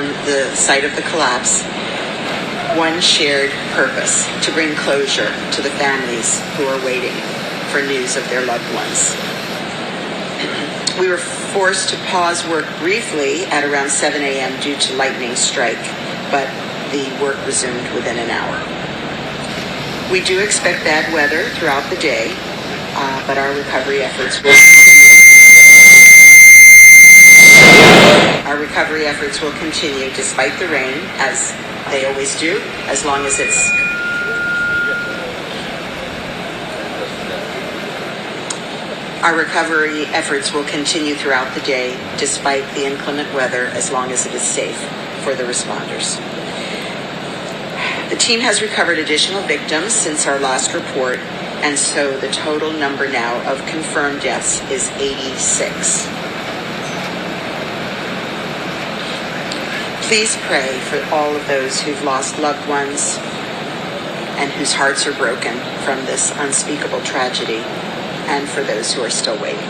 on the site of the collapse one shared purpose: to bring closure to the families who are waiting for news of their loved ones. We were forced to pause work briefly at around 7 a.m. due to lightning strike, but the work resumed within an hour. We do expect bad weather throughout the day, but our recovery efforts will continue despite the rain, as they always do, as long as it's Our recovery efforts will continue throughout the day despite the inclement weather, as long as it is safe for the responders. The team has recovered additional victims since our last report, and so the total number now of confirmed deaths is 86. Please pray for all of those who've lost loved ones and whose hearts are broken from this unspeakable tragedy, and for those who are still waiting.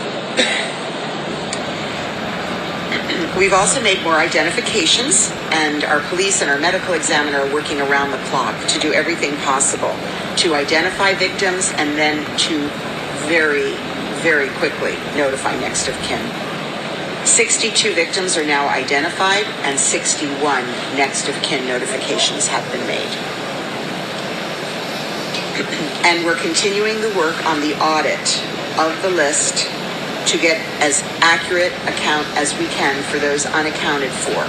We've also made more identifications, and our police and our medical examiner are working around the clock to do everything possible to identify victims and then to very, very quickly notify next of kin. 62 victims are now identified, and 61 next of kin notifications have been made. And we're continuing the work on the audit of the list to get as accurate account as we can for those unaccounted for.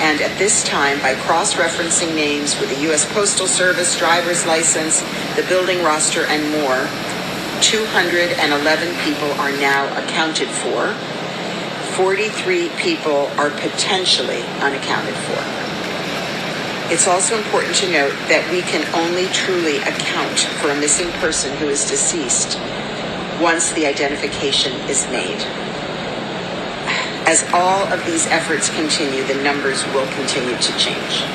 And at this time, by cross-referencing names with the U.S. Postal Service, driver's license, the building roster, and more, 211 people are now accounted for. 43 people are potentially unaccounted for. It's also important to note that we can only truly account for a missing person who is deceased once the identification is made. As all of these efforts continue, the numbers will continue to change.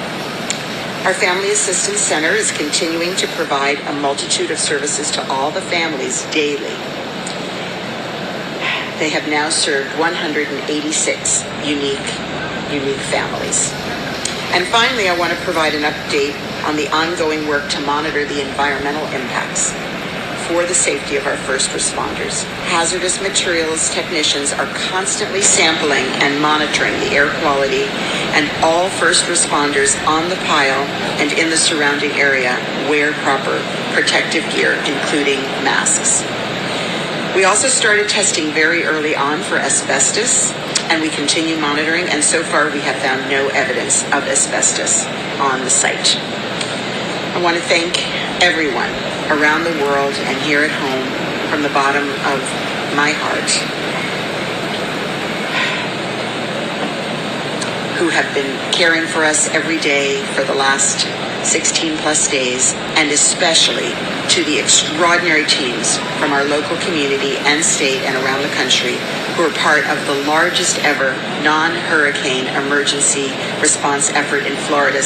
Our Family Assistance Center is continuing to provide a multitude of services to all the families daily. They have now served 186 unique families. And finally, I want to provide an update on the ongoing work to monitor the environmental impacts for the safety of our first responders. Hazardous materials technicians are constantly sampling and monitoring the air quality, and all first responders on the pile and in the surrounding area wear proper protective gear, including masks. We also started testing very early on for asbestos, and we continue monitoring, and so far we have found no evidence of asbestos on the site. I want to thank everyone around the world and here at home from the bottom of my heart who have been caring for us every day for the last 16 plus days, and especially to the extraordinary teams from our local community and state and around the country who are part of the largest ever non-hurricane emergency response effort in Florida.